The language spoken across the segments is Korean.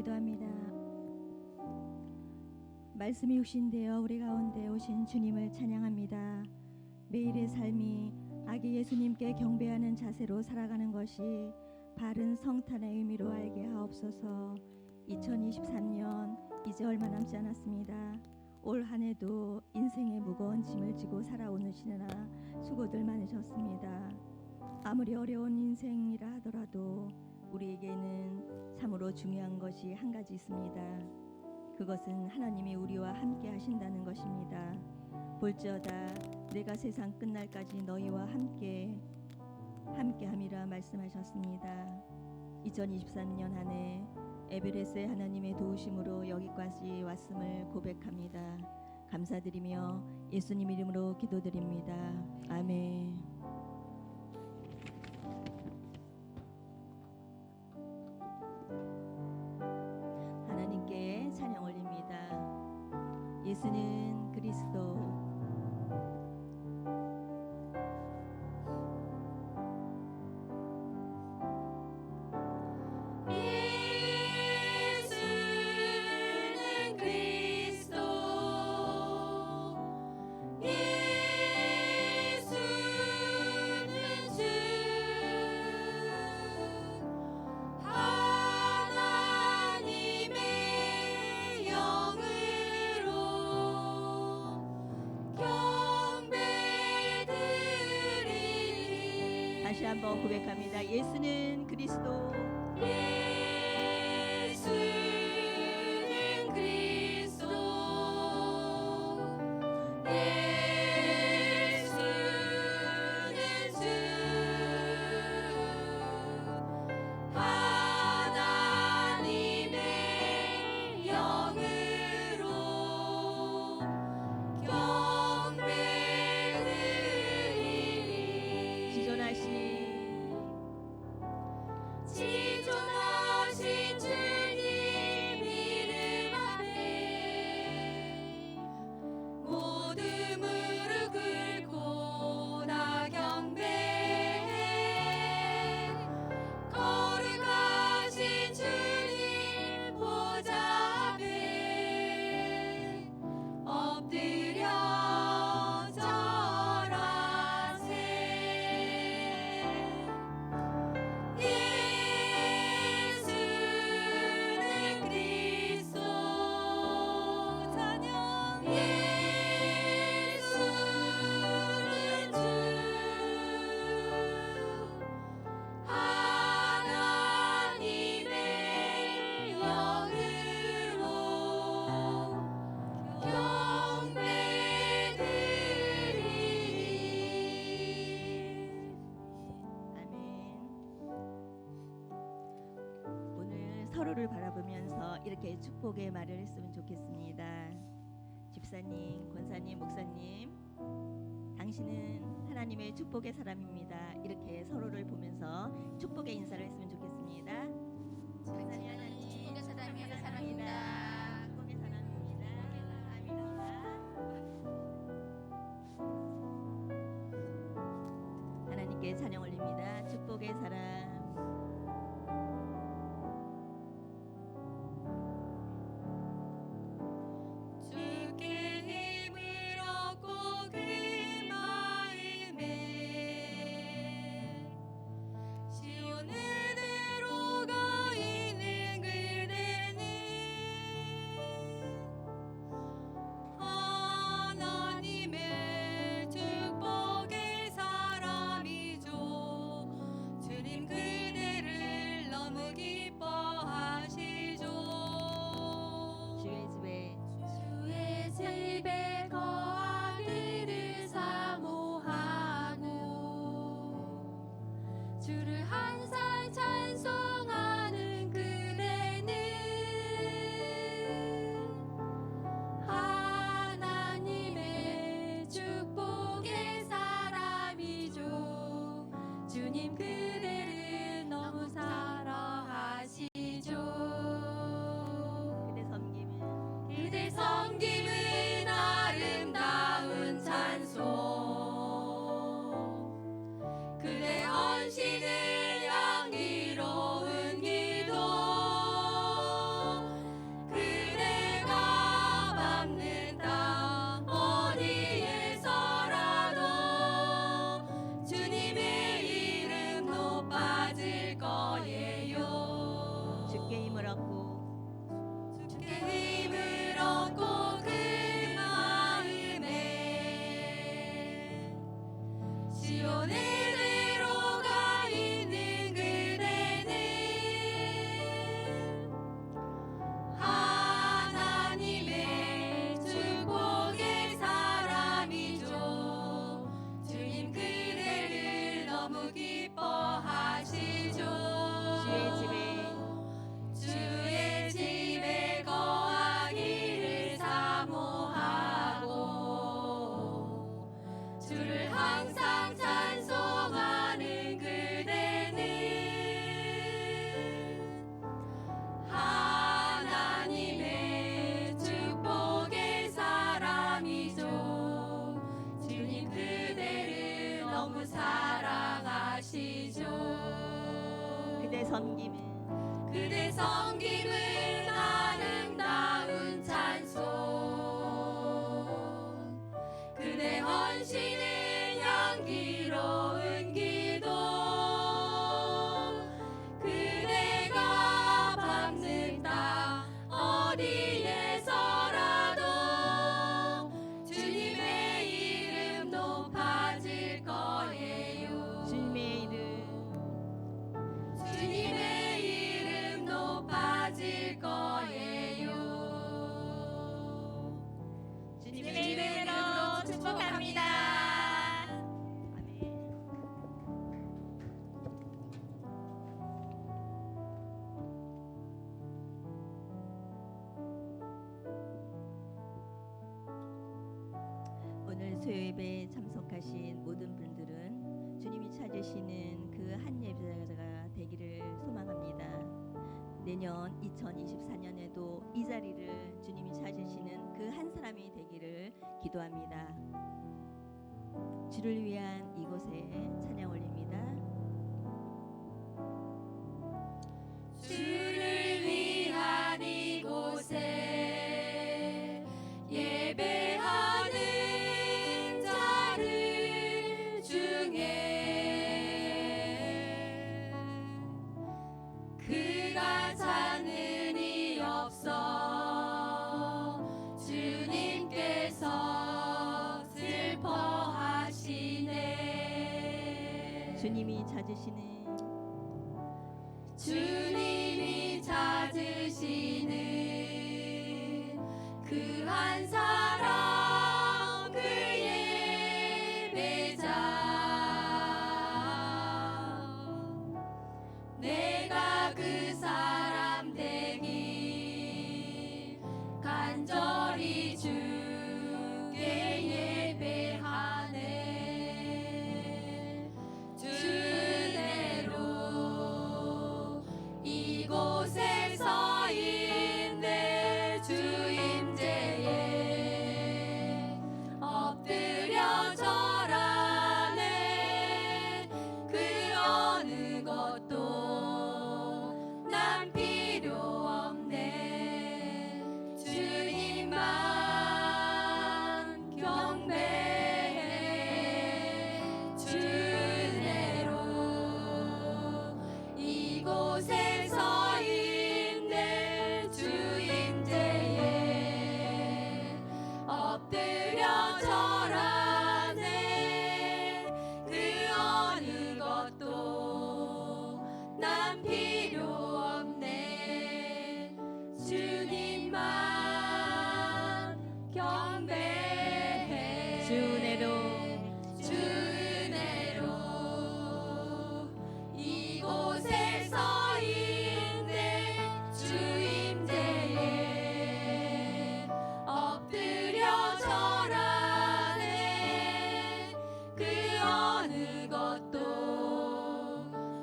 기도합니다. 말씀이 육신되어 우리 가운데 오신 주님을 찬양합니다. 매일의 삶이 아기 예수님께 경배하는 자세로 살아가는 것이 바른 성탄의 의미로 알게 하옵소서. 2023년 이제 얼마 남지 않았습니다. 올 한 해도 인생의 무거운 짐을 지고 살아오시느라 수고들 많으셨습니다. 아무리 어려운 인생이라 하더라도 우리에게는 참으로 중요한 것이 한 가지 있습니다. 그것은 하나님이 우리와 함께 하신다는 것입니다. 볼지어다 내가 세상 끝날까지 너희와 함께함이라 말씀하셨습니다. 2023년 한 해 에베레스의 하나님의 도우심으로 여기까지 왔음을 고백합니다. 감사드리며 예수님 이름으로 기도드립니다. 아멘. 하나님께 찬양 올립니다. 예수는 그리스도. 다시 한번 고백합니다. 예수는 그리스도. 예수는 그리스도. 예수는 주. 하나님의 영으로 경배드리리. 지존하신 주님 이름 앞에 모두 무릎 꿇고 다 경배해. 거룩하신 주님 보좌 앞에 엎드려 절하세. 예수는 그리스도. 찬양. 예수는 주. 하나님의 영으로 경배드리리. 아멘. 오늘 서로를 바라보면서 이렇게 축복의 말을 했으면 좋겠습니다. 집사님, 권사님, 목사님, 당신은 하나님의 축복의 사람입니다. 이렇게 서로를 보면서 축복의 인사를 했으면 좋겠습니다. 당신은 축복의 사람입니다. 축복의 사람입니다. 하나님께 찬양 올립니다. 축복의 사람. 주께 힘을 얻고 그 마음에 시온으로 가 있는 그대는 하나님의 축복의 사람이죠. 주님 그대를 너무 기뻐하시죠. 주의 집에 주의 집에 거하기를 사모하고 주를 항상 찬송하는 그대는 하나님의 축복의 사람이죠. 주님 그대를 너무 사랑하시죠. 그대 섬김은 그대 섬김은 아름다운 찬송. 그대 헌신은 향기로운 기도. 섬김은 아름다운 찬송 그대 헌신은 향기로운 기도 그대가 밟는 땅 어디에서라도 주님의 이름 높아질 거예요. 주님의 이름 주님의 이름 높아질 거예요. 주님의 이름으로 축복합니다. 아멘. 오늘 수요예배에 참석하신 모든 분들은 주님이 찾으시는 그 한 예배자가 되기를 소망합니다. 내년 2024년에도 이 자리를 주님이 찾으시는 그 한 사람이 되기를 기도합니다. 주를 위한 이곳에 찬양 올립니다. 주를 위한 이곳에 예배하는 자들 중에 그가 찾는 이 없어 주님께서 슬퍼하시네. 주님이 찾으시는 주님이 찾으시는 그 한 사람 그 예배자 내가 그 사람 되길 간절히 주께 예배하네. 주대로 이곳에 서 있네. 주임제에 엎드려 절하네. 그 어느 것도 난 필요 없네. 주님만 경배해. 주대로 이곳에 서 있네. 주임제에 엎드려 절하네. 그 어느 것도 난 필요 없네. 주님만 경배해. 주은혜로 주은혜로 이곳에 서 있네. 주임제에 엎드려 절하네. 그 어느 것도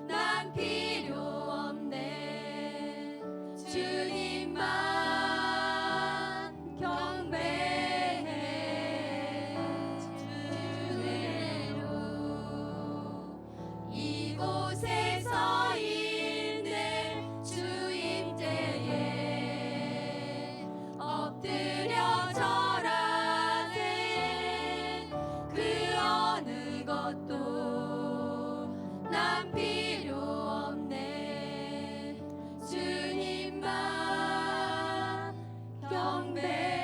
난 필요 없네. 주님만 경배해. 주은혜로 이곳에 서 있네. 주임제에 엎드려 절하네. 그 어느 것도 난 필요 없네. 주님만 경배해.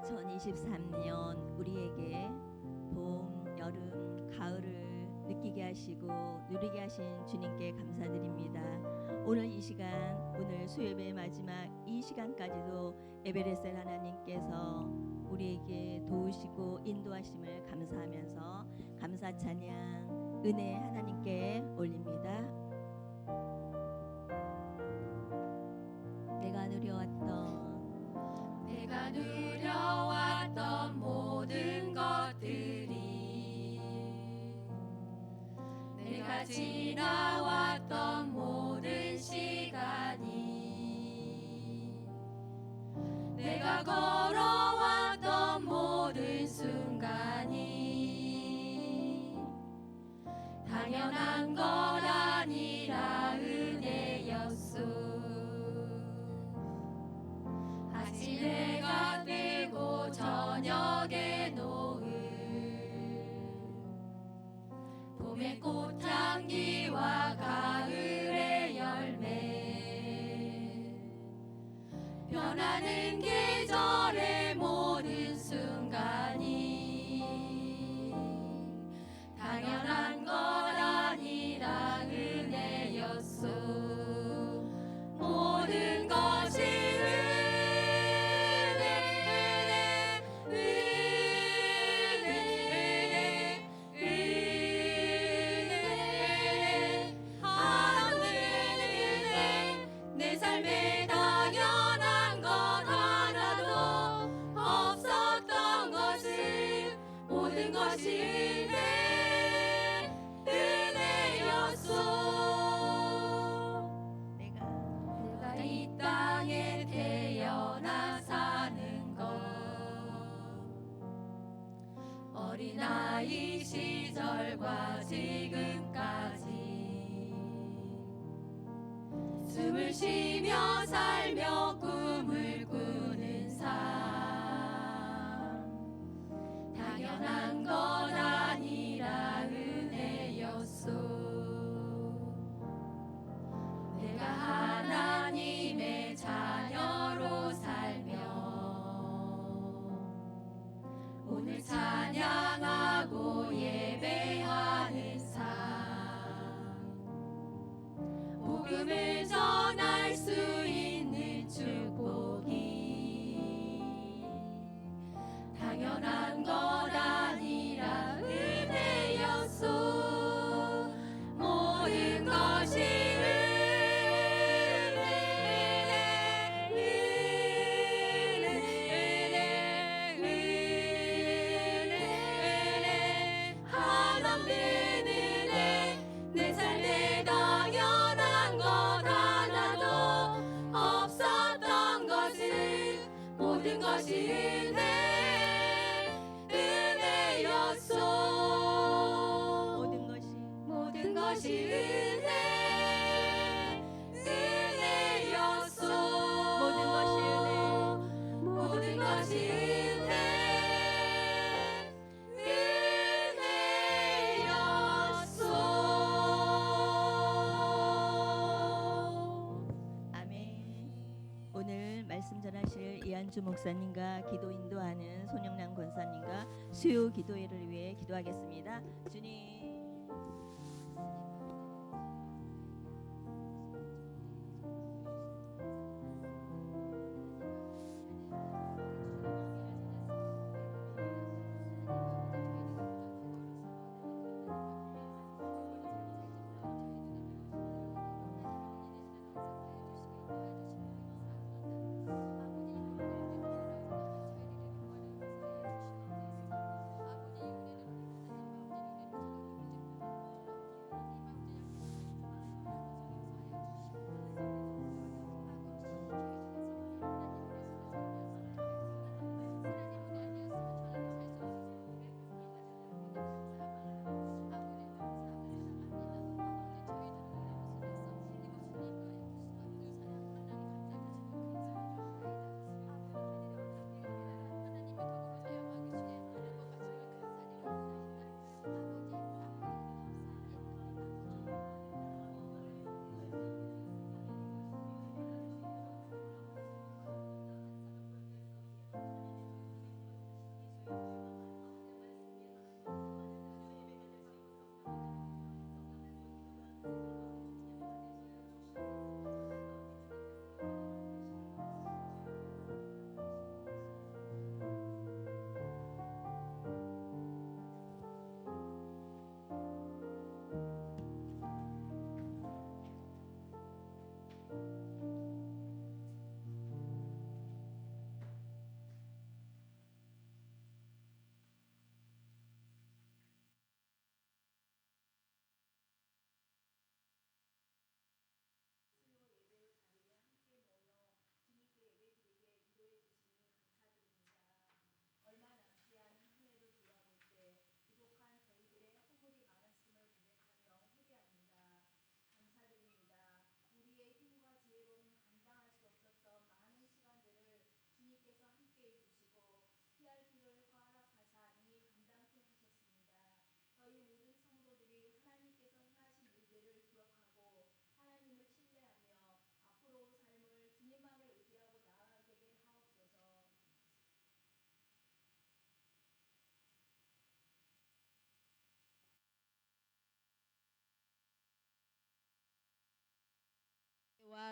2023년 우리에게 봄, 여름, 가을을 느끼게 하시고 누리게 하신 주님께 감사드립니다. 오늘 이 시간, 오늘 수요예배의 마지막 이 시간까지도 에베레셀 하나님께서 우리에게 도우시고 인도하심을 감사하면서 감사 찬양 은혜 하나님께 올립니다. 내가 누려왔던 모든 것들이 내가 지나왔던 모든 시간이 당연한 것 아니라 은혜였소. 아침해가 뜨고 저녁에 노을, 봄의 꽃향기와 가을의 열매, 변하는 계절의 모든 순간이 당연한 것 아니라 은혜였소. 모든 것이 내 삶에 당연한 것 하나도 없었던 것을 모든 것이 은혜였소. 내가 이 땅에 태어나 사는 것, 어린아이 시절과 지금까지 숨을 쉬며 살며 꿈을 꾸는 삶, 당연한 것 아니라 은혜였소. 내가 하나님의 자녀로 살며 오늘 찬양하고 예배하는 삶, 복음을 전할 수 있는 축복이 당연한 것 아니라 은혜였소. 모든 것이 은혜, 하나님의 은혜, 내 삶에 당연한 것 하나도 없었던 것을 모든 것이 은혜였소. 모든 것이 은혜였소. 모든 것이 은혜였소. 아멘. 오늘 말씀 전하실 이한주 목사님과 기도 인도하는 손영란 권사님과 수요 기도회를 위해 기도하겠습니다. 주님,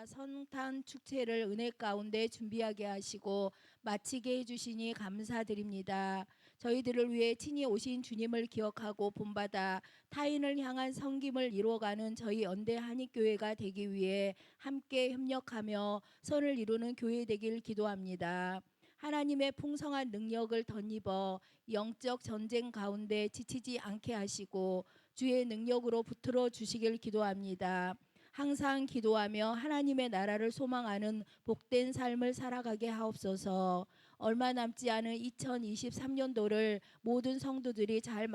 예배와 성탄 축제를 은혜 가운데 준비하게 하시고 마치게 해주시니 감사드립니다. 저희들을 위해 친히 오신 주님을 기억하고 본받아 타인을 향한 섬김을 이루어가는 저희 연대 한익교회가 되기 위해 함께 협력하며 선을 이루는 교회 되길 기도합니다. 하나님의 풍성한 능력을 덧입어 영적 전쟁 가운데 지치지 않게 하시고 주의 능력으로 붙들어 주시길 기도합니다. 항상 기도하며 하나님의 나라를 소망하는 복된 삶을 살아가게 하옵소서. 얼마 남지 않은 2023년도를 모든 성도들이 잘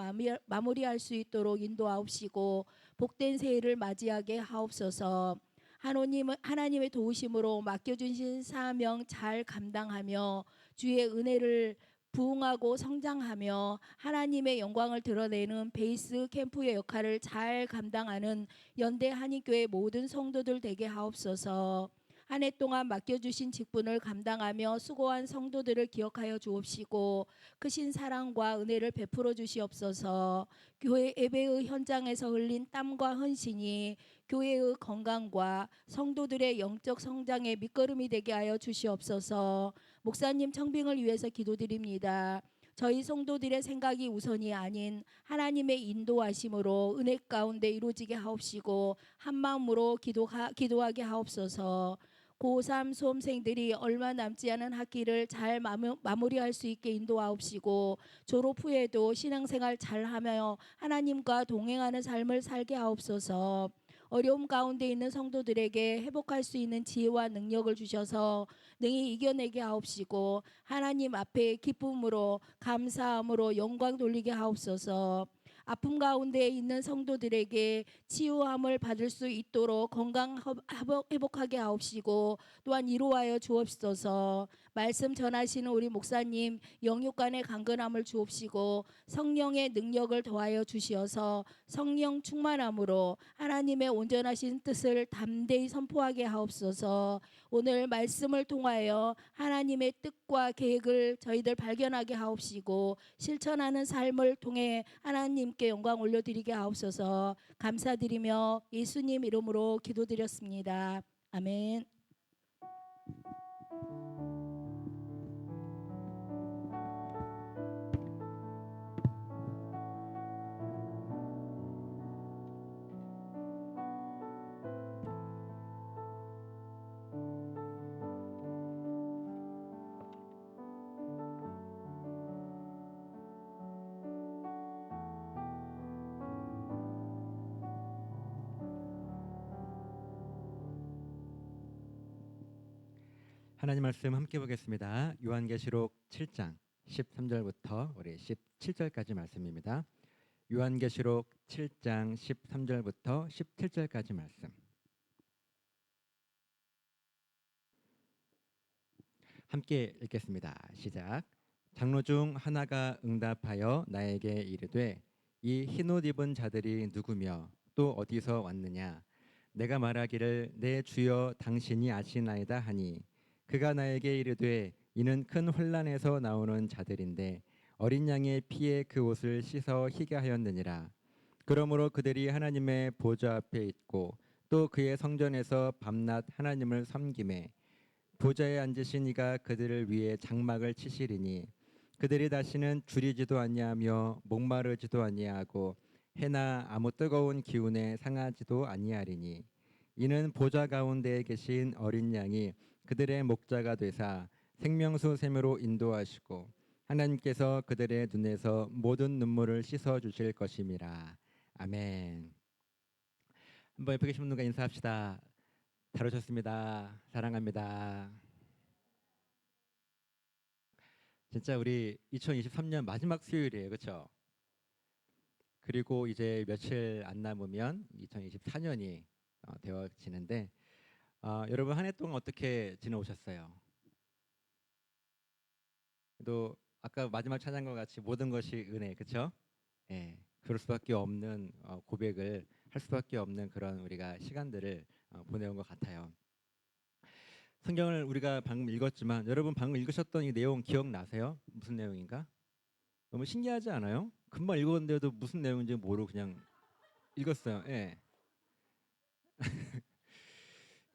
마무리할 수 있도록 인도하옵시고 복된 새해를 맞이하게 하옵소서. 하나님의 도우심으로 맡겨주신 사명 잘 감당하며 주의 은혜를 부흥하고 성장하며 하나님의 영광을 드러내는 베이스 캠프의 역할을 잘 감당하는 연대 한인교회 모든 성도들 되게 하옵소서. 한 해 동안 맡겨주신 직분을 감당하며 수고한 성도들을 기억하여 주옵시고 크신 사랑과 은혜를 베풀어 주시옵소서. 교회 예배의 현장에서 흘린 땀과 헌신이 교회의 건강과 성도들의 영적 성장의 밑거름이 되게 하여 주시옵소서. 목사님 청빙을 위해서 기도드립니다. 저희 성도들의 생각이 우선이 아닌 하나님의 인도하심으로 은혜 가운데 이루어지게 하옵시고 한 마음으로 기도하게 하옵소서. 고3 수험생들이 얼마 남지 않은 학기를 잘 마무리할 수 있게 인도하옵시고 졸업 후에도 신앙생활 잘하며 하나님과 동행하는 삶을 살게 하옵소서. 어려움 가운데 있는 성도들에게 회복할 수 있는 지혜와 능력을 주셔서 능히 이겨내게 하옵시고 하나님 앞에 기쁨으로 감사함으로 영광 돌리게 하옵소서. 아픔 가운데 있는 성도들에게 치유함을 받을 수 있도록 건강 회복하게 하옵시고 또한 이루하여 주옵소서. 말씀 전하시는 우리 목사님 영육간의 강건함을 주옵시고 성령의 능력을 더하여 주시어서 성령 충만함으로 하나님의 온전하신 뜻을 담대히 선포하게 하옵소서. 오늘 말씀을 통하여 하나님의 뜻과 계획을 저희들 발견하게 하옵시고 실천하는 삶을 통해 하나님께 영광 올려드리게 하옵소서. 감사드리며 예수님 이름으로 기도드렸습니다. 아멘. 하나님 말씀 함께 보겠습니다. 요한계시록 7장 13절부터 우리 17절까지 말씀입니다. 요한계시록 7장 13절부터 17절까지 말씀. 함께 읽겠습니다. 시작. 장로 중 하나가 응답하여 나에게 이르되 이 흰옷 입은 자들이 누구며 또 어디서 왔느냐? 내가 말하기를 내 주여 당신이 아시나이다 하니 그가 나에게 이르되 이는 큰 환난에서 나오는 자들인데 어린 양의 피에 그 옷을 씻어 희게 하였느니라. 그러므로 그들이 하나님의 보좌 앞에 있고 또 그의 성전에서 밤낮 하나님을 섬기매 보좌에 앉으신 이가 그들을 위해 장막을 치시리니 그들이 다시는 줄이지도 아니하며 목마르지도 아니하고 해나 아무 뜨거운 기운에 상하지도 아니하리니 이는 보좌 가운데에 계신 어린 양이 그들의 목자가 되사 생명수 샘으로 인도하시고 하나님께서 그들의 눈에서 모든 눈물을 씻어 주실 것임이라. 아멘. 한번 옆에 계신 분들과 인사합시다. 잘 오셨습니다. 사랑합니다. 진짜 우리 2023년 마지막 수요일이에요. 그렇죠? 그리고 이제 며칠 안 남으면 2024년이 되어지는데 여러분 한 해 동안 어떻게 지내오셨어요? 또 아까 마지막 찬양과 같이 모든 것이 은혜, 그렇죠? 예, 그럴 수밖에 없는 고백을 할 수밖에 없는 그런 우리가 시간들을 보내온 것 같아요. 성경을 우리가 방금 읽었지만 여러분 방금 읽으셨던 이 내용 기억나세요? 무슨 내용인가? 너무 신기하지 않아요? 금방 읽었는데도 무슨 내용인지 모르고 그냥 읽었어요. 예.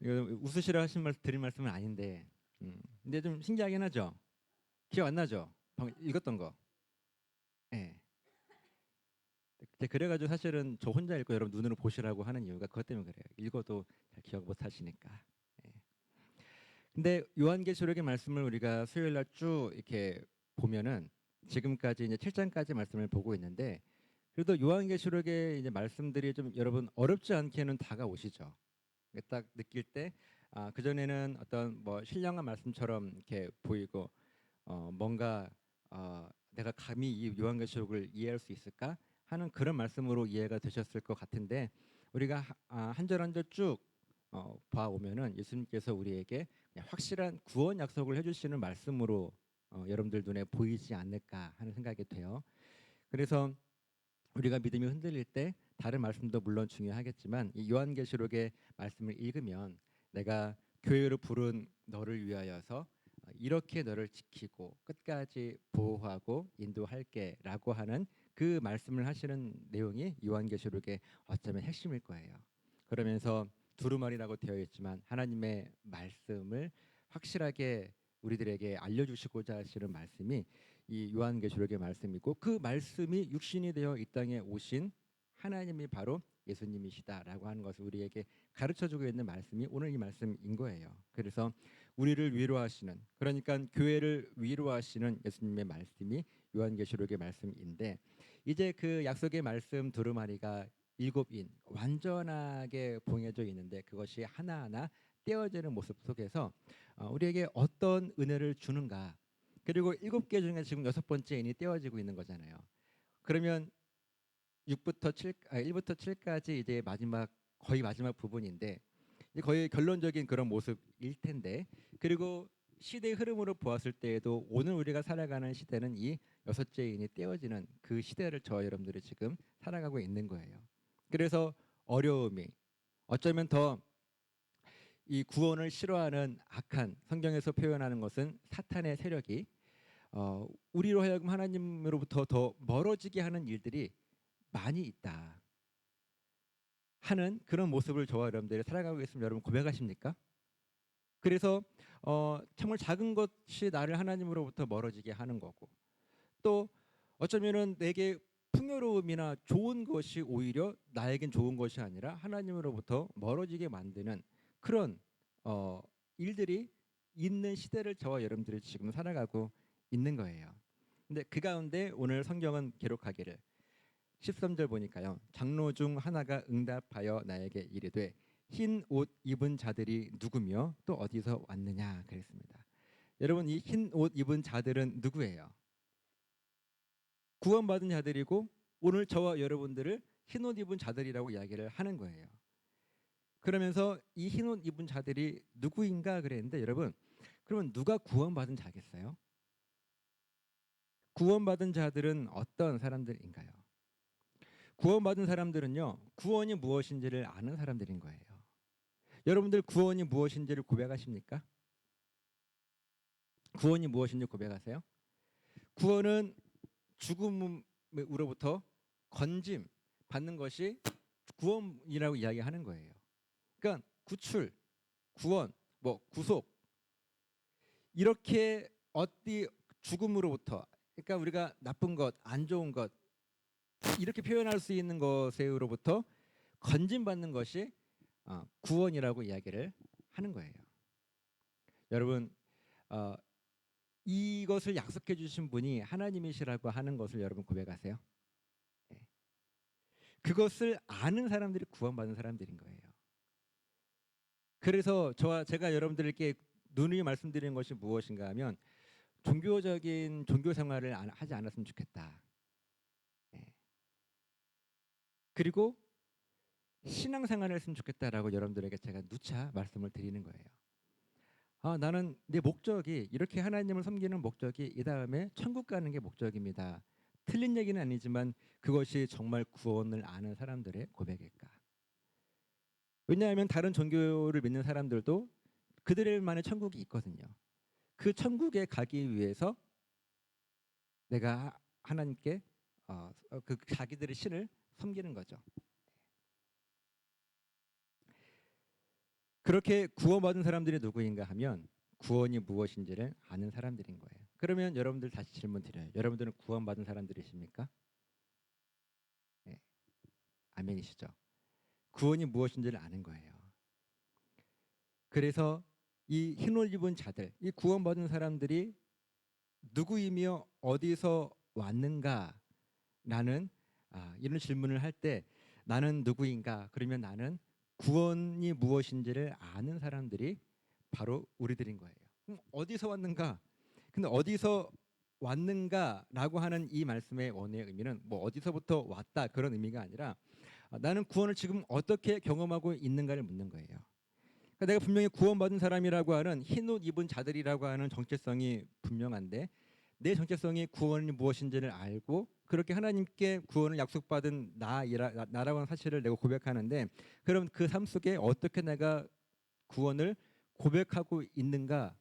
이거 웃으시라 하신 말 드린 말씀은 아닌데, 근데 좀 신기하긴 하죠. 기억 안 나죠? 방금 읽었던 거. 예. 그래가지고 사실은 저 혼자 읽고 여러분 눈으로 보시라고 하는 이유가 그것 때문에 그래요. 읽어도 잘 기억 못 하시니까. 예. 근데 요한계시록의 말씀을 우리가 수요일 날 쭉 이렇게 보면은 지금까지 이제 7장까지 말씀을 보고 있는데, 그래도 요한계시록의 이제 말씀들이 좀 여러분 어렵지 않게는 다가오시죠. 딱 느낄 때 그전에는 어떤 뭐 신령한 말씀처럼 이렇게 보이고 뭔가 내가 감히 이 요한계시록을 이해할 수 있을까 하는 그런 말씀으로 이해가 되셨을 것 같은데, 우리가 한 절 한 절 쭉 봐오면은 예수님께서 우리에게 그냥 확실한 구원 약속을 해주시는 말씀으로 여러분들 눈에 보이지 않을까 하는 생각이 돼요. 그래서 우리가 믿음이 흔들릴 때 다른 말씀도 물론 중요하겠지만 이 요한계시록의 말씀을 읽으면 내가 교회로 부른 너를 위하여서 이렇게 너를 지키고 끝까지 보호하고 인도할게라고 하는 그 말씀을 하시는 내용이 요한계시록의 어쩌면 핵심일 거예요. 그러면서 두루마리라고 되어 있지만 하나님의 말씀을 확실하게 우리들에게 알려주시고자 하시는 말씀이 이 요한계시록의 말씀이고, 그 말씀이 육신이 되어 이 땅에 오신 하나님이 바로 예수님이시다라고 하는 것을 우리에게 가르쳐주고 있는 말씀이 오늘 이 말씀인 거예요. 그래서 우리를 위로하시는, 그러니까 교회를 위로하시는 예수님의 말씀이 요한계시록의 말씀인데, 이제 그 약속의 말씀 두루마리가 7인 완전하게 봉해져 있는데 그것이 하나하나 떼어지는 모습 속에서 우리에게 어떤 은혜를 주는가. 그리고 7개 중에 지금 6번째 인이 떼어지고 있는 거잖아요. 그러면 1부터 7까지 이제 거의 마지막 부분인데 이제 거의 결론적인 그런 모습일 텐데, 그리고 시대의 흐름으로 보았을 때에도 오늘 우리가 살아가는 시대는 이 6째 인이 떼어지는 그 시대를 저와 여러분들이 지금 살아가고 있는 거예요. 그래서 어려움이, 어쩌면 더 이 구원을 싫어하는 악한, 성경에서 표현하는 것은 사탄의 세력이 우리로 하여금 하나님으로부터 더 멀어지게 하는 일들이 많이 있다 하는 그런 모습을 저와 여러분들이 살아가고 있으면 여러분 고백하십니까? 그래서 정말 작은 것이 나를 하나님으로부터 멀어지게 하는 거고, 또 어쩌면은 내게 풍요로움이나 좋은 것이 오히려 나에겐 좋은 것이 아니라 하나님으로부터 멀어지게 만드는 그런 일들이 있는 시대를 저와 여러분들이 지금 살아가고 있는 거예요. 근데 그 가운데 오늘 성경은 기록하기를 13절 보니까요. 장로 중 하나가 응답하여 나에게 이르되 흰 옷 입은 자들이 누구며 또 어디서 왔느냐 그랬습니다. 여러분, 이 흰 옷 입은 자들은 누구예요? 구원받은 자들이고 오늘 저와 여러분들을 흰 옷 입은 자들이라고 이야기를 하는 거예요. 그러면서 이 흰 옷 입은 자들이 누구인가 그랬는데, 여러분 그러면 누가 구원받은 자겠어요? 구원받은 자들은 어떤 사람들인가요? 구원받은 사람들은요, 구원이 무엇인지를 아는 사람들인 거예요. 여러분들 구원이 무엇인지를 고백하십니까? 구원이 무엇인지 고백하세요? 구원은 죽음으로부터 건짐 받는 것이 구원이라고 이야기하는 거예요. 그러니까 구출, 구원, 뭐 구속, 이렇게 어디 죽음으로부터, 그러니까 우리가 나쁜 것, 안 좋은 것 이렇게 표현할 수 있는 것으로부터 건짐받는 것이 구원이라고 이야기를 하는 거예요. 여러분 이것을 약속해 주신 분이 하나님이시라고 하는 것을 여러분 고백하세요. 네. 그것을 아는 사람들이 구원받는 사람들인 거예요. 그래서 제가 여러분들께 누누이 말씀드리는 것이 무엇인가 하면 종교적인 종교 생활을 하지 않았으면 좋겠다. 네. 그리고 신앙생활을 했으면 좋겠다라고 여러분들에게 제가 누차 말씀을 드리는 거예요. 나는 내 목적이 이렇게 하나님을 섬기는 목적이 이 다음에 천국 가는 게 목적입니다. 틀린 얘기는 아니지만 그것이 정말 구원을 아는 사람들의 고백일까? 왜냐하면 다른 종교를 믿는 사람들도 그들만의 천국이 있거든요. 그 천국에 가기 위해서 내가 하나님께 그 자기들의 신을 섬기는 거죠. 그렇게 구원받은 사람들이 누구인가 하면 구원이 무엇인지를 아는 사람들인 거예요. 그러면 여러분들 다시 질문 드려요. 여러분들은 구원받은 사람들이십니까? 네. 아멘이시죠? 구원이 무엇인지를 아는 거예요. 그래서 이 흰옷 입은 자들, 이 구원받은 사람들이 누구이며 어디서 왔는가라는 이런 질문을 할 때 나는 누구인가? 그러면 나는 구원이 무엇인지를 아는 사람들이 바로 우리들인 거예요. 그럼 어디서 왔는가? 근데 어디서 왔는가라고 하는 이 말씀의 원의 의미는 뭐 어디서부터 왔다 그런 의미가 아니라 나는 구원을 지금 어떻게 경험하고 있는가를 묻는 거예요. 그러니까 내가 분명히 구원받은 사람이라고 하는 흰옷 입은 자들이라고 하는 정체성이 분명한데 내 정체성이 구원이 무엇인지를 알고 그렇게 하나님께 구원을 약속받은 나라고 하는 사실을 내가 고백하는데 그럼 그 삶 속에 어떻게 내가 구원을 고백하고 있는가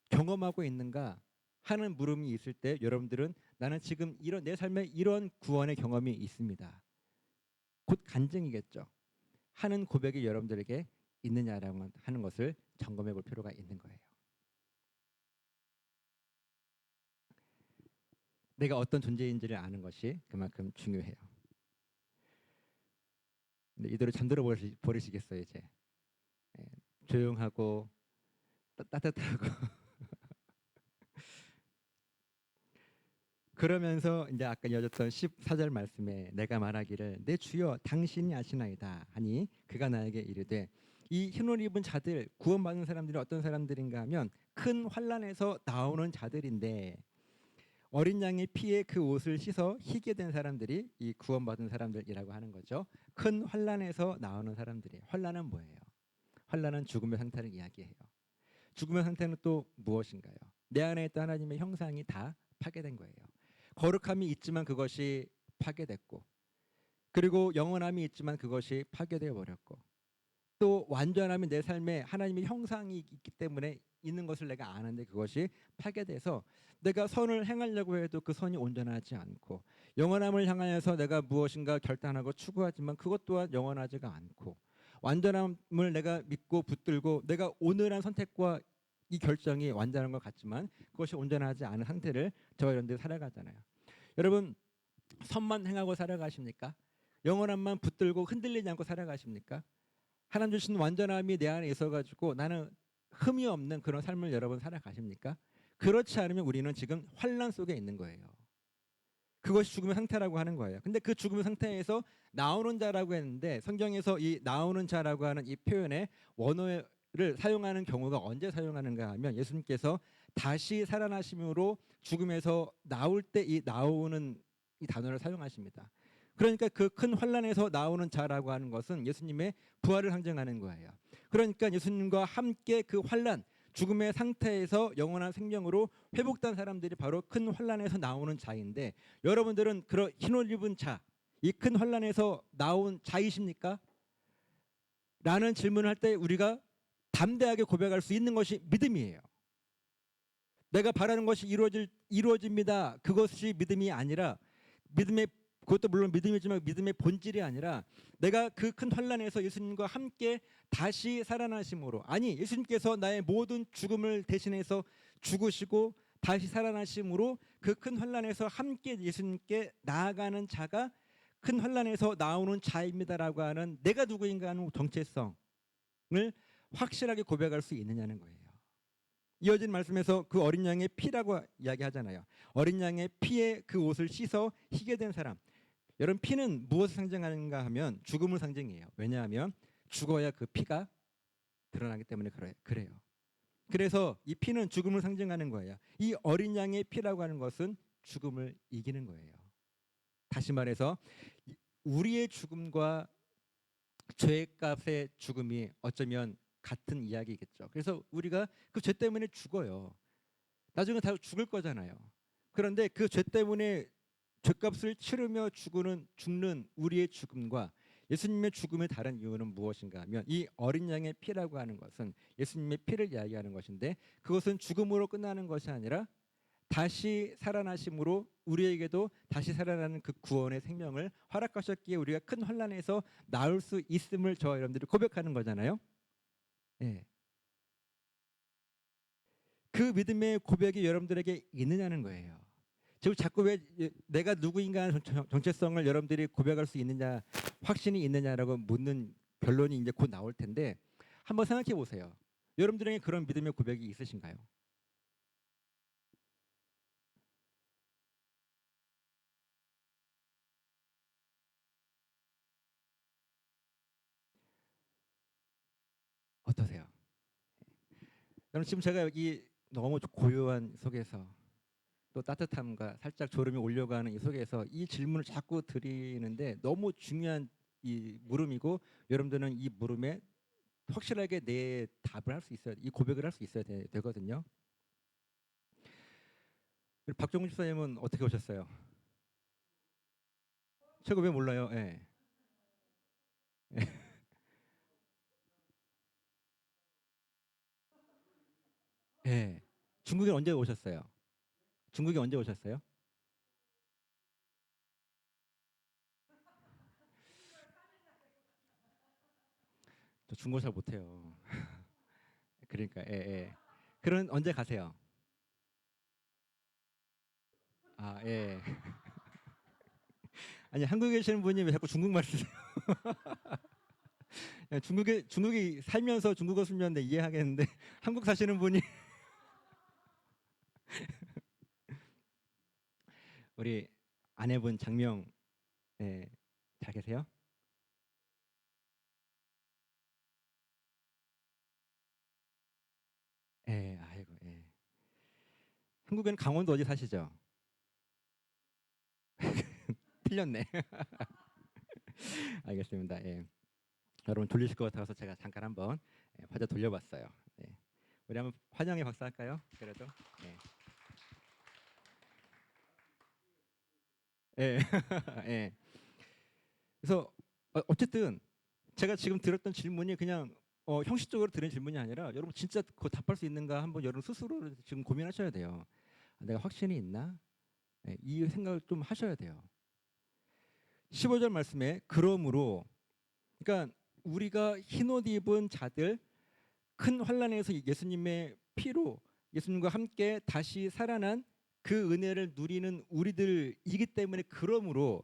경험하고 있는가 하는 물음이 있을 때 여러분들은 나는 지금 이런 내 삶에 이런 구원의 경험이 있습니다. 곧 간증이겠죠. 하는 고백이 여러분들에게 있느냐라고 하는 것을 점검해 볼 필요가 있는 거예요. 내가 어떤 존재인지를 아는 것이 그만큼 중요해요. 근데 이대로 잠들어 버리시겠어요 이제. 예, 조용하고 따뜻하고 그러면서 이제 아까 이어졌던 14절 말씀에 내가 말하기를 내 주여 당신이 아시나이다 하니 그가 나에게 이르되 이 흰옷 입은 자들 구원받은 사람들이 어떤 사람들인가 하면 큰 환난에서 나오는 자들인데 어린 양의 피에 그 옷을 씻어 희게 된 사람들이 이 구원받은 사람들이라고 하는 거죠. 큰 환난에서 나오는 사람들이에요. 환난은 뭐예요? 환난은 죽음의 상태를 이야기해요. 죽음의 상태는 또 무엇인가요? 내 안에 있던 하나님의 형상이 다 파괴된 거예요. 거룩함이 있지만 그것이 파괴됐고 그리고 영원함이 있지만 그것이 파괴되어 버렸고 또 완전함이 내 삶에 하나님의 형상이 있기 때문에 있는 것을 내가 아는데 그것이 파괴돼서 내가 선을 행하려고 해도 그 선이 온전하지 않고 영원함을 향하여서 내가 무엇인가 결단하고 추구하지만 그것 또한 영원하지가 않고 완전함을 내가 믿고 붙들고 내가 오늘한 선택과 이 결정이 완전한 것 같지만 그것이 온전하지 않은 상태를 저와 여러분들이 살아가잖아요. 여러분 선만 행하고 살아가십니까? 영원함만 붙들고 흔들리지 않고 살아가십니까? 하나님 주신 완전함이 내 안에 있어가지고 나는 흠이 없는 그런 삶을 여러분 살아가십니까? 그렇지 않으면 우리는 지금 환난 속에 있는 거예요. 그것이 죽음의 상태라고 하는 거예요. 근데 그 죽음의 상태에서 나오는 자라고 했는데 성경에서 이 나오는 자라고 하는 이 표현의 원어를 사용하는 경우가 언제 사용하는가 하면 예수님께서 다시 살아나심으로 죽음에서 나올 때 이 나오는 이 단어를 사용하십니다. 그러니까 그 큰 환난에서 나오는 자라고 하는 것은 예수님의 부활을 상징하는 거예요. 그러니까 예수님과 함께 그 환난, 죽음의 상태에서 영원한 생명으로 회복된 사람들이 바로 큰 환난에서 나오는 자인데 여러분들은 그런 흰옷 입은 자, 이 큰 환난에서 나온 자이십니까? 라는 질문을 할 때 우리가 담대하게 고백할 수 있는 것이 믿음이에요. 내가 바라는 것이 이루어집니다. 그것이 믿음이 아니라 믿음의 그것도 물론 믿음이지만 믿음의 본질이 아니라 내가 그 큰 환난에서 예수님과 함께 다시 살아나심으로 아니 예수님께서 나의 모든 죽음을 대신해서 죽으시고 다시 살아나심으로 그 큰 환난에서 함께 예수님께 나아가는 자가 큰 환난에서 나오는 자입니다라고 하는 내가 누구인가 하는 정체성을 확실하게 고백할 수 있느냐는 거예요. 이어진 말씀에서 그 어린 양의 피라고 이야기하잖아요. 어린 양의 피에 그 옷을 씻어 희게 된 사람. 여러분 피는 무엇을 상징하는가 하면 죽음을 상징해요. 왜냐하면 죽어야 그 피가 드러나기 때문에 그래요. 그래서 이 피는 죽음을 상징하는 거예요. 이 어린 양의 피라고 하는 것은 죽음을 이기는 거예요. 다시 말해서 우리의 죽음과 죄값의 죽음이 어쩌면 같은 이야기겠죠. 그래서 우리가 그 죄 때문에 죽어요. 나중에 다 죽을 거잖아요. 그런데 그 죄 때문에 죄값을 치르며 죽는 우리의 죽음과 예수님의 죽음의 다른 이유는 무엇인가 하면 이 어린 양의 피라고 하는 것은 예수님의 피를 이야기하는 것인데 그것은 죽음으로 끝나는 것이 아니라 다시 살아나심으로 우리에게도 다시 살아나는 그 구원의 생명을 허락하셨기에 우리가 큰 환난에서 나올 수 있음을 저와 여러분들이 고백하는 거잖아요. 예. 그 믿음의 고백이 여러분들에게 있느냐는 거예요. 지금 자꾸 왜 내가 누구인가 하는 정체성을 여러분들이 고백할 수 있느냐, 확신이 있느냐라고 묻는 결론이 이제 곧 나올 텐데 한번 생각해 보세요. 여러분들에게 그런 믿음의 고백이 있으신가요? 어떠세요? 여러분 지금 제가 여기 너무 고요한 속에서 또 따뜻함과 살짝 졸음이 올려가는 이 속에서 이 질문을 자꾸 드리는데 너무 중요한 이 물음이고 여러분들은 이 물음에 확실하게 내 답을 할 수 있어야 이 고백을 할 수 있어야 되거든요. 박종훈 집사님은 어떻게 오셨어요? 제가 왜 몰라요? 예. 예. 중국에 언제 오셨어요? 중국에 언제 오셨어요? 저 중국어 잘 못해요. 그러니까 예, 예. 그럼 언제 가세요? 아 예. 아니 한국에 계시는 분이 왜 자꾸 중국말 쓰세요? 중국에 살면서 중국어 쓰면 이해하겠는데 한국 사시는 분이 우리 아내분 장명 예, 잘 계세요? 예, 아이고 예. 한국에는 강원도 어디 사시죠? 틀렸네. 알겠습니다. 예. 여러분 졸리실 것 같아서 제가 잠깐 한번 화제 돌려봤어요. 네. 우리 한번 환영의 박수 할까요? 그래도. 예. 예. 예. 그래서 어쨌든 제가 지금 들었던 질문이 그냥 형식적으로 들은 질문이 아니라 여러분 진짜 그거 답할 수 있는가 한번 여러분 스스로 지금 고민하셔야 돼요. 내가 확신이 있나? 예, 이 생각을 좀 하셔야 돼요. 15절 말씀에 그러므로 그러니까 우리가 흰옷 입은 자들 큰 환난에서 예수님의 피로 예수님과 함께 다시 살아난 그 은혜를 누리는 우리들이기 때문에 그러므로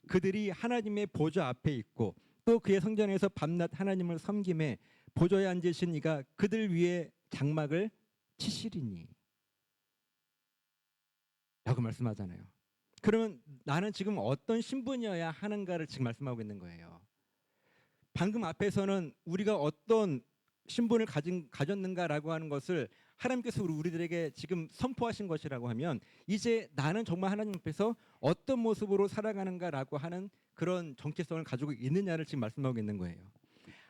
그들이 하나님의 보좌 앞에 있고 또 그의 성전에서 밤낮 하나님을 섬김에 보좌에 앉으신 이가 그들 위에 장막을 치시리니 라고 말씀하잖아요. 그러면 나는 지금 어떤 신분이어야 하는가를 지금 말씀하고 있는 거예요. 방금 앞에서는 우리가 어떤 신분을 가졌는가라고 하는 것을 하나님께서 우리들에게 지금 선포하신 것이라고 하면 이제 나는 정말 하나님 앞에서 어떤 모습으로 살아가는가라고 하는 그런 정체성을 가지고 있느냐를 지금 말씀하고 있는 거예요.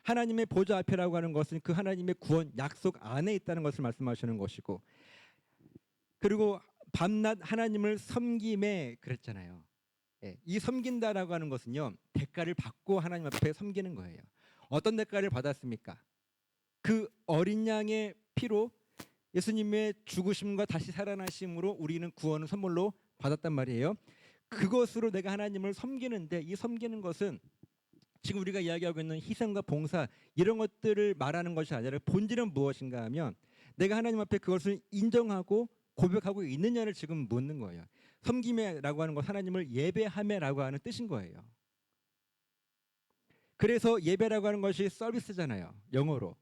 하나님의 보좌 앞이라고 하는 것은 그 하나님의 구원 약속 안에 있다는 것을 말씀하시는 것이고 그리고 밤낮 하나님을 섬김에 그랬잖아요. 예, 이 섬긴다라고 하는 것은요 대가를 받고 하나님 앞에 섬기는 거예요. 어떤 대가를 받았습니까? 그 어린 양의 피로 예수님의 죽으심과 다시 살아나심으로 우리는 구원을 선물로 받았단 말이에요. 그것으로 내가 하나님을 섬기는데 이 섬기는 것은 지금 우리가 이야기하고 있는 희생과 봉사 이런 것들을 말하는 것이 아니라 본질은 무엇인가 하면 내가 하나님 앞에 그것을 인정하고 고백하고 있느냐를 지금 묻는 거예요. 섬김이라고 하는 것 하나님을 예배함이라고 하는 뜻인 거예요. 그래서 예배라고 하는 것이 서비스잖아요. 영어로.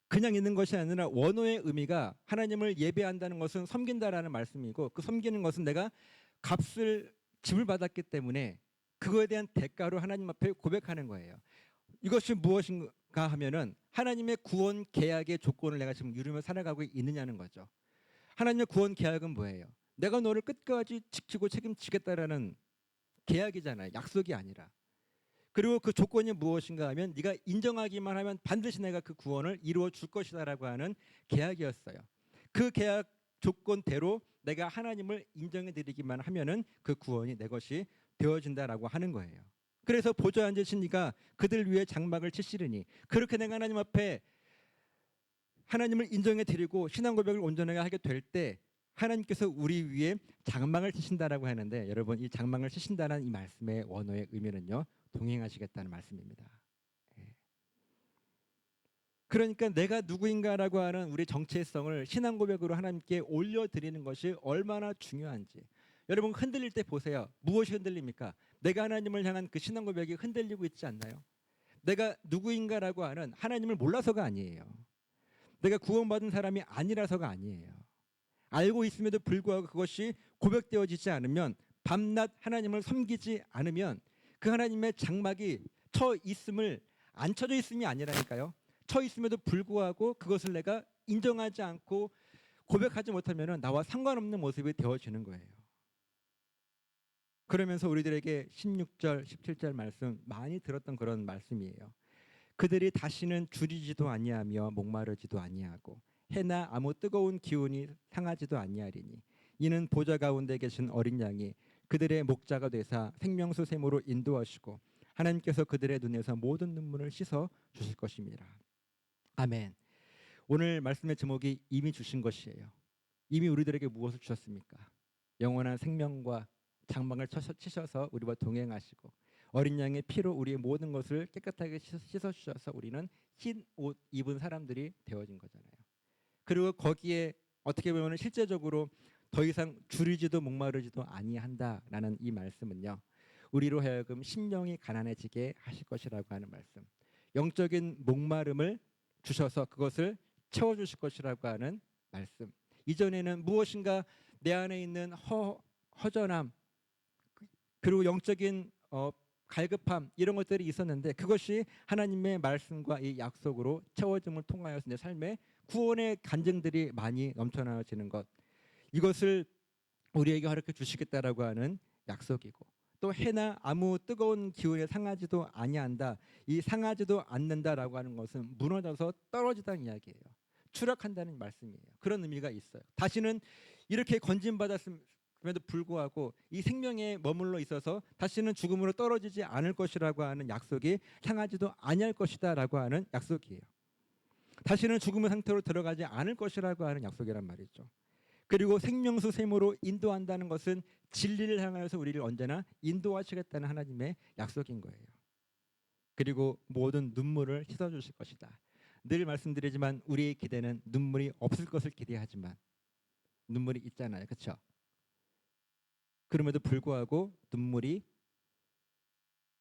그냥 있는 것이 아니라 원어의 의미가 하나님을 예배한다는 것은 섬긴다라는 말씀이고 그 섬기는 것은 내가 값을 지불받았기 때문에 그거에 대한 대가로 하나님 앞에 고백하는 거예요. 이것이 무엇인가 하면은 하나님의 구원 계약의 조건을 내가 지금 이루며 살아가고 있느냐는 거죠. 하나님의 구원 계약은 뭐예요? 내가 너를 끝까지 지키고 책임지겠다라는 계약이잖아요. 약속이 아니라. 그리고 그 조건이 무엇인가 하면 네가 인정하기만 하면 반드시 내가 그 구원을 이루어 줄 것이다라고 하는 계약이었어요. 그 계약 조건대로 내가 하나님을 인정해 드리기만 하면은 그 구원이 내 것이 되어진다라고 하는 거예요. 그래서 보좌에 앉으신 이가 그들 위에 장막을 치시리니 그렇게 내가 하나님 앞에 하나님을 인정해 드리고 신앙 고백을 온전하게 하게 될 때 하나님께서 우리 위에 장막을 치신다라고 하는데 여러분 이 장막을 치신다는 이 말씀의 원어의 의미는요 동행하시겠다는 말씀입니다. 예. 그러니까 내가 누구인가라고 하는 우리 정체성을 신앙 고백으로 하나님께 올려드리는 것이 얼마나 중요한지. 여러분 흔들릴 때 보세요. 무엇이 흔들립니까? 내가 하나님을 향한 그 신앙 고백이 흔들리고 있지 않나요? 내가 누구인가라고 하는 하나님을 몰라서가 아니에요. 내가 구원받은 사람이 아니라서가 아니에요. 알고 있음에도 불구하고 그것이 고백되어지지 않으면, 밤낮 하나님을 섬기지 않으면 그 하나님의 장막이 쳐 있음을, 안 쳐져 있음이 아니라니까요. 쳐 있음에도 불구하고 그것을 내가 인정하지 않고 고백하지 못하면 나와 상관없는 모습이 되어지는 거예요. 그러면서 우리들에게 16절, 17절 말씀 많이 들었던 그런 말씀이에요. 그들이 다시는 줄이지도 아니하며 목마르지도 아니하고 해나 아무 뜨거운 기운이 상하지도 아니하리니 이는 보좌 가운데 계신 어린 양이 그들의 목자가 되사 생명수 샘으로 인도하시고 하나님께서 그들의 눈에서 모든 눈물을 씻어 주실 것입니다. 아멘. 오늘 말씀의 제목이 이미 주신 것이에요. 이미 우리들에게 무엇을 주셨습니까? 영원한 생명과 장막을 치셔서 우리와 동행하시고 어린 양의 피로 우리의 모든 것을 깨끗하게 씻어주셔서 우리는 흰 옷 입은 사람들이 되어진 거잖아요. 그리고 거기에 어떻게 보면 실제적으로 더 이상 줄이지도 목마르지도 아니한다라는 이 말씀은요, 우리로 하여금 심령이 가난해지게 하실 것이라고 하는 말씀, 영적인 목마름을 주셔서 그것을 채워주실 것이라고 하는 말씀. 이전에는 무엇인가 내 안에 있는 허전함 그리고 영적인 갈급함 이런 것들이 있었는데 그것이 하나님의 말씀과 이 약속으로 채워짐을 통하여서 내 삶에 구원의 간증들이 많이 넘쳐나지는 것, 이것을 우리에게 허락해 주시겠다라고 하는 약속이고, 또 해나 아무 뜨거운 기운에 상하지도 아니한다, 이 상하지도 않는다라고 하는 것은 무너져서 떨어지다는 이야기예요. 추락한다는 말씀이에요. 그런 의미가 있어요. 다시는 이렇게 건진받았음에도 불구하고 이 생명에 머물러 있어서 다시는 죽음으로 떨어지지 않을 것이라고 하는 약속이 상하지도 아니할 것이다라고 하는 약속이에요. 다시는 죽음의 상태로 들어가지 않을 것이라고 하는 약속이란 말이죠. 그리고 생명수 샘으로 인도한다는 것은 진리를 향하여서 우리를 언제나 인도하시겠다는 하나님의 약속인 거예요. 그리고 모든 눈물을 씻어주실 것이다. 늘 말씀드리지만 우리의 기대는 눈물이 없을 것을 기대하지만 눈물이 있잖아요. 그렇죠? 그럼에도 불구하고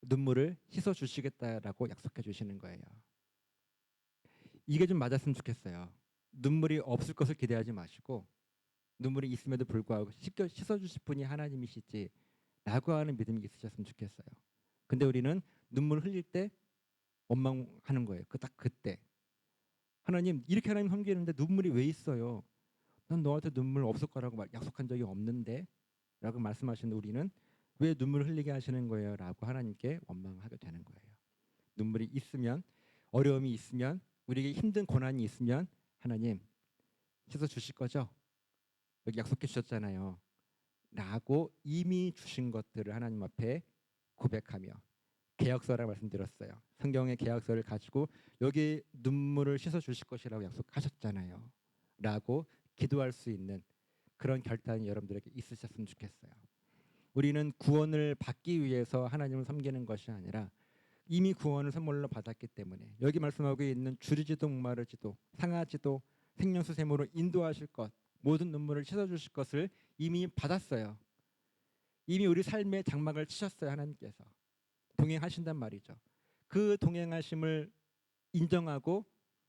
눈물을 씻어주시겠다라고 약속해 주시는 거예요. 이게 좀 맞았으면 좋겠어요. 눈물이 없을 것을 기대하지 마시고 눈물이 있음에도 불구하고 씻어주실 분이 하나님이시지 라고 하는 믿음이 있으셨으면 좋겠어요. 근데 우리는 눈물 흘릴 때 원망하는 거예요. 딱 그때 하나님 이렇게 하나님 섬기는데 눈물이 왜 있어요? 난 너한테 눈물 없을 거라고 약속한 적이 없는데 라고 말씀하시는 우리는 왜 눈물을 흘리게 하시는 거예요? 라고 하나님께 원망하게 되는 거예요. 눈물이 있으면, 어려움이 있으면, 우리에게 힘든 고난이 있으면 하나님 씻어주실 거죠? 여기 약속해 주셨잖아요 라고 이미 주신 것들을 하나님 앞에 고백하며, 계약서라고 말씀드렸어요. 성경의 계약서를 가지고 여기 눈물을 씻어주실 것이라고 약속하셨잖아요 라고 기도할 수 있는 그런 결단이 여러분들에게 있으셨으면 좋겠어요. 우리는 구원을 받기 위해서 하나님을 섬기는 것이 아니라 이미 구원을 선물로 받았기 때문에 여기 말씀하고 있는 줄이지도 목마르지도 상하지도 생명수 샘으로 인도하실 것, 모든 눈물을 씻어주실 것을 이미 받았어요. 이미 우리 삶의 장막을 치셨어요. 하나님께서 동행하신단 말이죠. 그 동행하심을 인정하고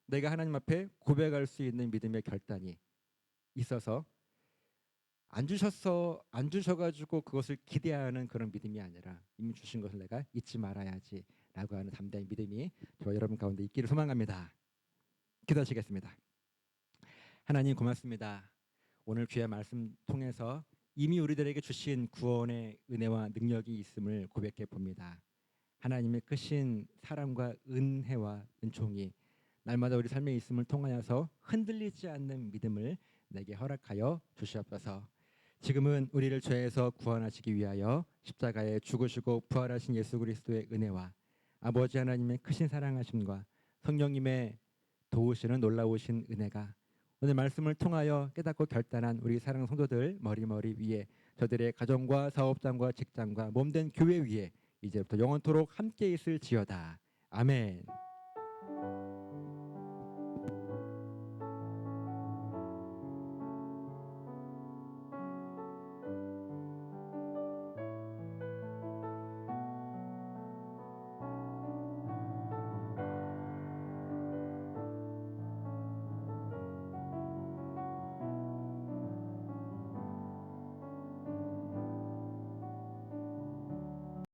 내가 하나님 앞에 고백할 수 있는 믿음의 결단이 있어서 안 주셔가지고 그것을 기대하는 그런 믿음이 아니라 이미 주신 것을 내가 잊지 말아야지라고 하는 담대한 믿음이 저와 여러분 가운데 있기를 소망합니다. 기도하시겠습니다. 하나님 고맙습니다. 오늘 귀한 말씀 통해서 이미 우리들에게 주신 구원의 은혜와 능력이 있음을 고백해 봅니다. 하나님의 크신 사랑과 은혜와 은총이 날마다 우리 삶에 있음을 통하여서 흔들리지 않는 믿음을 내게 허락하여 주시옵소서. 지금은 우리를 죄에서 구원하시기 위하여 십자가에 죽으시고 부활하신 예수 그리스도의 은혜와 아버지 하나님의 크신 사랑하심과 성령님의 도우시는 놀라우신 은혜가 오늘 말씀을 통하여 깨닫고 결단한 우리 사랑하는 성도들 머리머리 위에, 저들의 가정과 사업장과 직장과 몸된 교회 위에 이제부터 영원토록 함께 있을지어다. 아멘.